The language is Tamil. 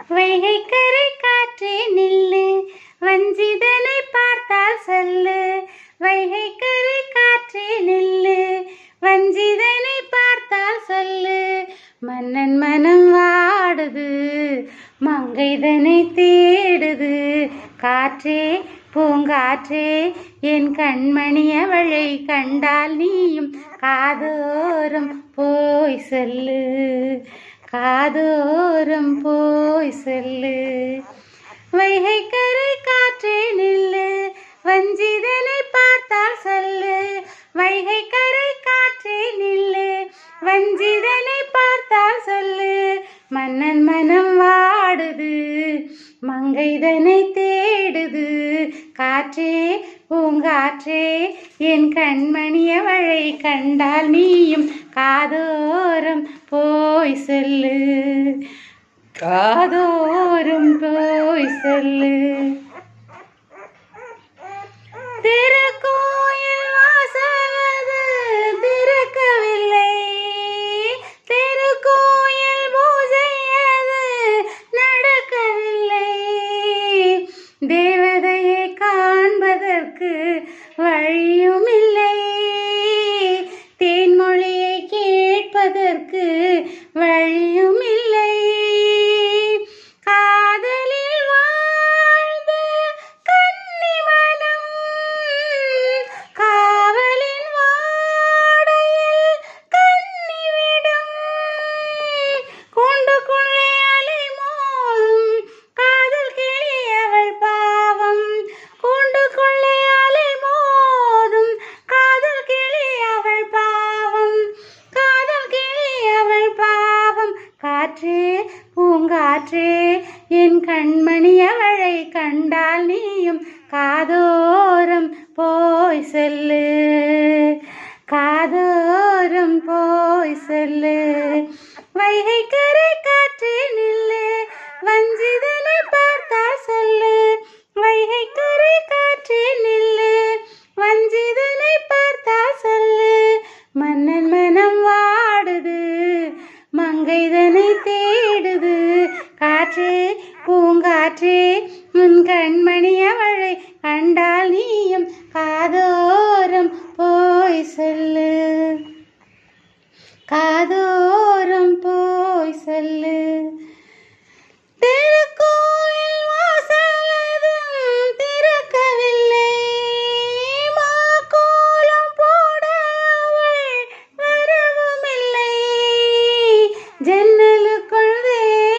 வைகை கரை காற்றே நில்லு, வஞ்சிதனை பார்த்தால் சொல்லு. வைகை கரை காற்றே நில்லு, வஞ்சிதனை பார்த்தால் சொல்லு. மன்னன் மனம் வாடுது, மங்கைதனை தேடுது. காற்றே பூங்காற்றே என் கண்மணி அவளை கண்டால் நீயும் காதோரம் போய் சொல்லு. காதோரம் போய் சொல்லு. வைகை கரை காற்றே நில்லு, வஞ்சிதனை பார்த்தால் சொல்லு. வைகை கரை காற்றே நில்லு, வஞ்சிதனை பார்த்தால் சொல்லு. மன்னன் மனம் வாடுது, மங்கைதனை தேடுது. காற்றே பூங்காற்றே என் கண்மணி அவளை கண்டால் நீயும் காதோரம் போய் சொல்லு. காதோரம் போய் சொல்லு. திருக்கோயில் வாசலது திறக்கவில்லை, திருக்கோயில் பூஜையது நடக்கவில்லை. தேவதையை காண்பதற்கு வழியும் இல்லை, தேன்மொழியை கேட்பதற்கு வழியும் இல்லை. காதலில் வாழ்ந்த கன்னிமனம் காவலின் வாடையில் கன்னிவிடும். கூண்டுக்குள்ளே அலை மோதும் காதல் கிளி அவள் பாவம். கூண்டுக்குள்ளே அலை மோதும் காதல் கிளி அவள் பாவம். காதல் கிளி அவள் பாவம். காற்றே பூங்காற்றே என் கண்மணி அவளை கண்டால் நீயும் காதோரம் போய் சொல்லு. காதோரம் போய் சொல்லு. வைகை கரை காற்றே நில்லு, வஞ்சிதனை பார்த்தால் சொல்லு. வைகை கரை காற்றே நில்லு, வஞ்சிதனை பார்த்தால் சொல்லு. மன்னன் மனம் வாடுது, மங்கைதனை தேடுது. காற்றே பூங்காற்றே உன் கண்மணி அவளை கண்டால் நீயும் காதோரம் போய் சொல்லு. காதோரம் போய் சொல்லு.